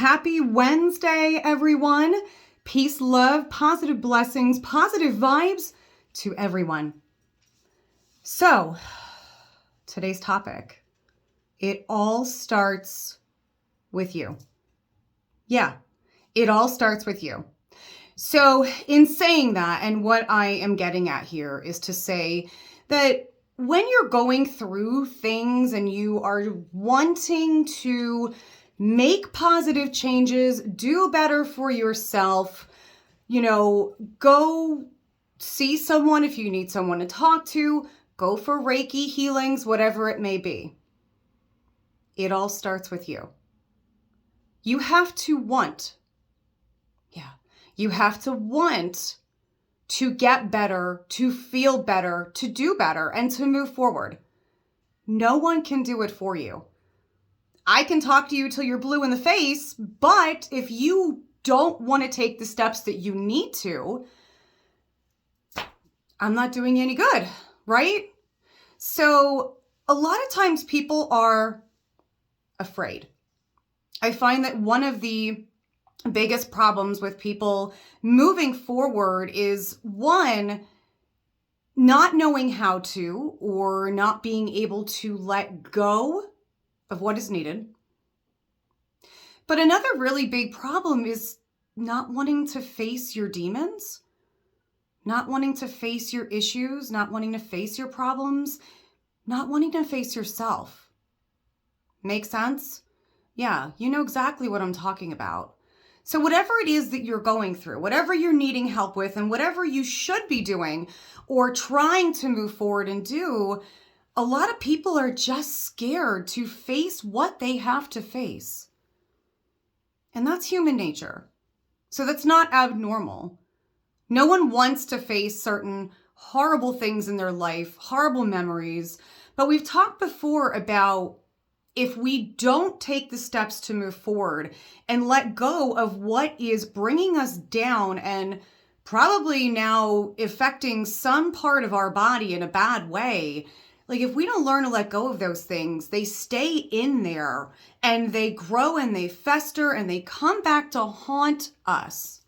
Happy Wednesday, everyone. Peace, love, positive blessings, positive vibes to everyone. So, today's topic, it all starts with you. Yeah, it all starts with you. So, in saying that, and what I am getting at here is to say that when you're going through things and you are wanting to make positive changes, do better for yourself, go see someone if you need someone to talk to, go for Reiki healings, whatever it may be. It all starts with you. You have to want. You have to want to get better, to feel better, to do better, and to move forward. No one can do it for you. I can talk to you till you're blue in the face, but if you don't want to take the steps that you need to, I'm not doing you any good, right? So a lot of times people are afraid. I find that one of the biggest problems with people moving forward is, one, not knowing how to or not being able to let go of what is needed. But another really big problem is not wanting to face your demons, not wanting to face your issues, not wanting to face your problems, not wanting to face yourself. Make sense? Yeah, you know exactly what I'm talking about. So whatever it is that you're going through, whatever you're needing help with, and whatever you should be doing or trying to move forward and do, a lot of people are just scared to face what they have to face. And that's human nature. So that's not abnormal. No one wants to face certain horrible things in their life, horrible memories. But we've talked before about if we don't take the steps to move forward and let go of what is bringing us down and probably now affecting some part of our body in a bad way, like if we don't learn to let go of those things, they stay in there and they grow and they fester and they come back to haunt us.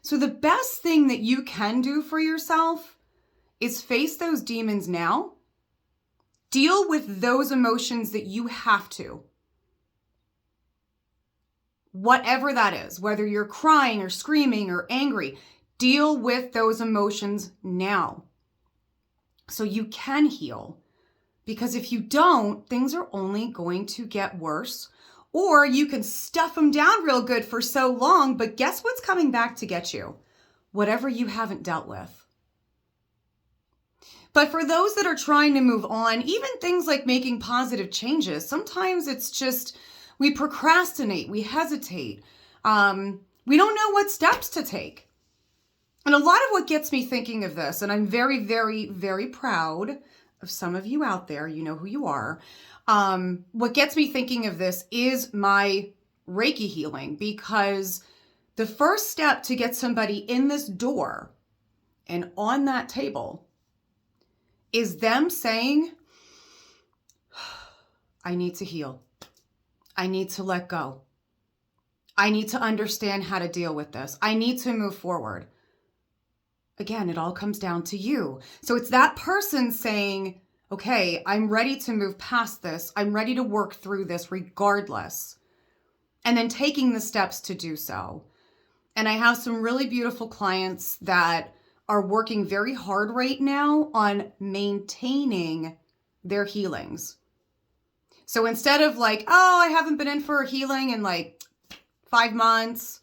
So the best thing that you can do for yourself is face those demons now. Deal with those emotions that you have to. Whatever that is, whether you're crying or screaming or angry, deal with those emotions now so you can heal. Because if you don't, things are only going to get worse. Or you can stuff them down real good for so long, but guess what's coming back to get you? Whatever you haven't dealt with. But for those that are trying to move on, even things like making positive changes, sometimes it's just we procrastinate, we hesitate. We don't know what steps to take. And a lot of what gets me thinking of this, and I'm very, very, very proud of some of you out there, you know who you are. What gets me thinking of this is my Reiki healing, because the first step to get somebody in this door and on that table is them saying, I need to heal. I need to let go. I need to understand how to deal with this. I need to move forward. Again, it all comes down to you. So it's that person saying, okay, I'm ready to move past this. I'm ready to work through this regardless. And then taking the steps to do so. And I have some really beautiful clients that are working very hard right now on maintaining their healings. So instead of like, oh, I haven't been in for a healing in like 5 months,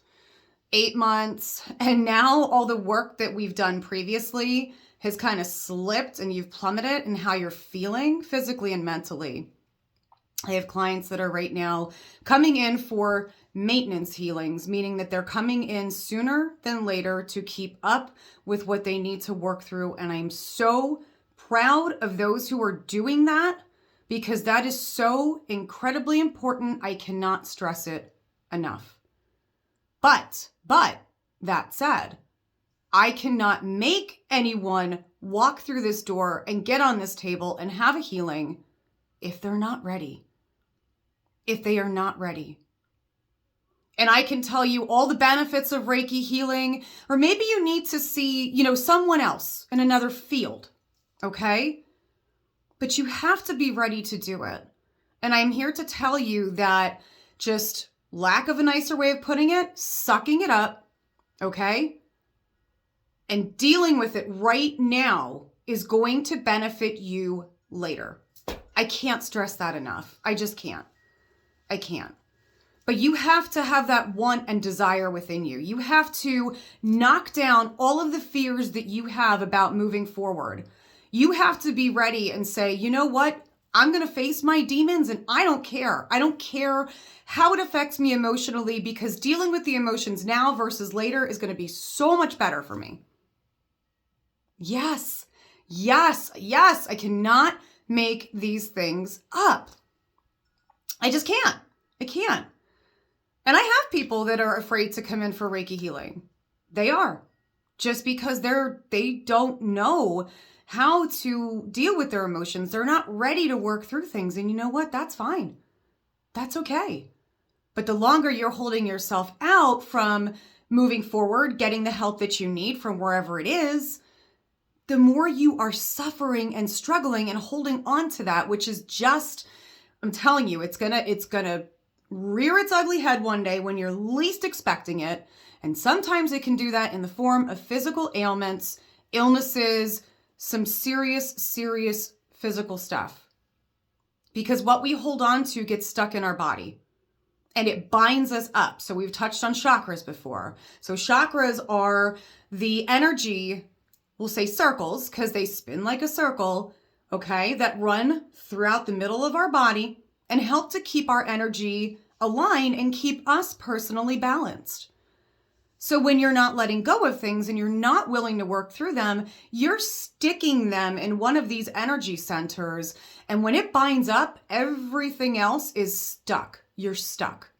8 months, and now all the work that we've done previously has kind of slipped and you've plummeted in how you're feeling physically and mentally. I have clients that are right now coming in for maintenance healings, meaning that they're coming in sooner than later to keep up with what they need to work through. And I'm so proud of those who are doing that because that is so incredibly important. I cannot stress it enough. But that said, I cannot make anyone walk through this door and get on this table and have a healing if they're not ready. If they are not ready. and I can tell you all the benefits of Reiki healing, or maybe you need to see, someone else in another field, okay? But you have to be ready to do it. And I'm here to tell you that, just lack of a nicer way of putting it, sucking it up, okay? And dealing with it right now is going to benefit you later. I can't stress that enough. I just can't. I can't. But you have to have that want and desire within you. You have to knock down all of the fears that you have about moving forward. You have to be ready and say, you know what? I'm going to face my demons and I don't care. I don't care how it affects me emotionally, because dealing with the emotions now versus later is going to be so much better for me. Yes, yes, yes. I cannot make these things up. I just can't. I can't. And I have people that are afraid to come in for Reiki healing. They are. Just because they don't know how to deal with their emotions. They're not ready to work through things. And you know what? That's fine. That's okay. But the longer you're holding yourself out from moving forward, getting the help that you need from wherever it is, the more you are suffering and struggling and holding on to that, which is just, I'm telling you, it's gonna rear its ugly head one day when you're least expecting it. And sometimes it can do that in the form of physical ailments, illnesses, some serious, serious physical stuff. Because what we hold on to gets stuck in our body and it binds us up. So we've touched on chakras before. So chakras are the energy, we'll say circles, because they spin like a circle, okay, that run throughout the middle of our body and help to keep our energy aligned and keep us personally balanced. So when you're not letting go of things and you're not willing to work through them, you're sticking them in one of these energy centers. And when it binds up, everything else is stuck. You're stuck.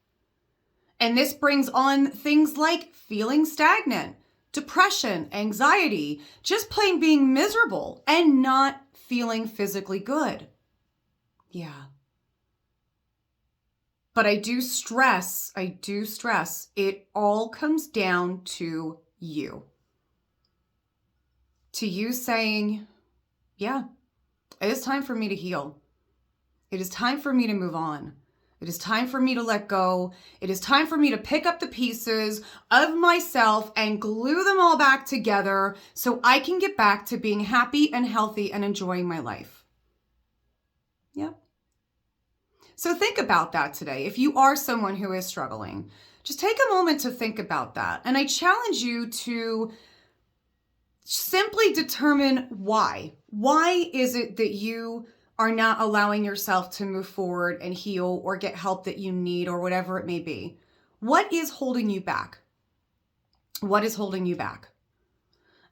And this brings on things like feeling stagnant, depression, anxiety, just plain being miserable and not feeling physically good. Yeah. But I do stress, it all comes down to you. To you saying, yeah, it is time for me to heal. It is time for me to move on. It is time for me to let go. It is time for me to pick up the pieces of myself and glue them all back together so I can get back to being happy and healthy and enjoying my life. Yeah. So think about that today. If you are someone who is struggling, just take a moment to think about that. And I challenge you to simply determine why. Why is it that you are not allowing yourself to move forward and heal or get help that you need or whatever it may be? What is holding you back? What is holding you back?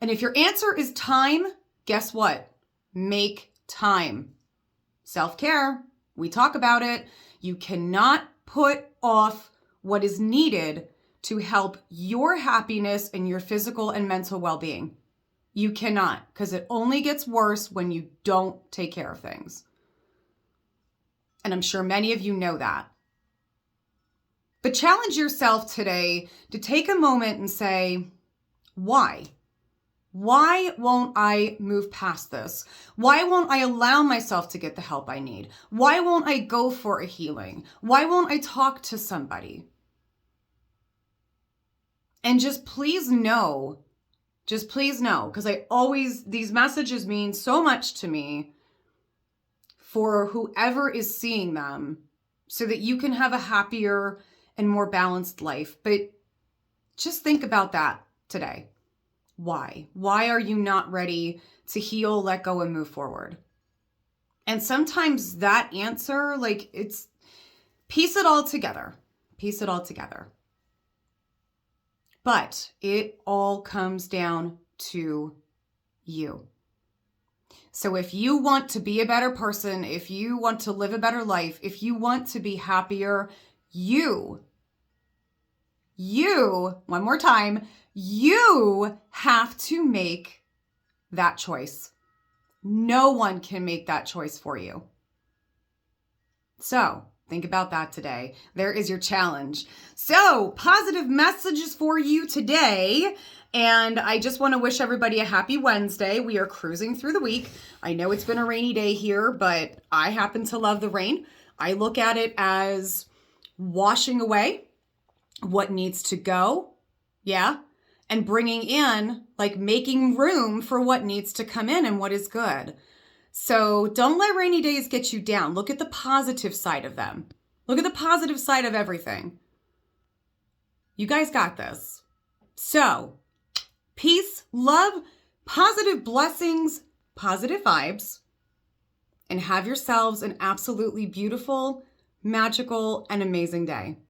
And if your answer is time, guess what? Make time. Self-care. We talk about it. You cannot put off what is needed to help your happiness and your physical and mental well-being. You cannot, because it only gets worse when you don't take care of things. And I'm sure many of you know that. But challenge yourself today to take a moment and say, why? Why won't I move past this? Why won't I allow myself to get the help I need? Why won't I go for a healing? Why won't I talk to somebody? And just please know, because these messages mean so much to me for whoever is seeing them so that you can have a happier and more balanced life. But just think about that today. Why? Why are you not ready to heal, let go, and move forward? And sometimes that answer, it's piece it all together. Piece it all together. But it all comes down to you. So if you want to be a better person, if you want to live a better life, if you want to be happier, you, one more time, you have to make that choice. No one can make that choice for you. So Think about that today. There is your challenge. So, positive messages for you today. And I just want to wish everybody a happy Wednesday. We are cruising through the week. I know it's been a rainy day here, but I happen to love the rain. I look at it as washing away what needs to go. Yeah. And bringing in, like making room for what needs to come in and what is good. So don't let rainy days get you down. Look at the positive side of them. Look at the positive side of everything. You guys got this. So, peace, love, positive blessings, positive vibes, and have yourselves an absolutely beautiful, magical, and amazing day.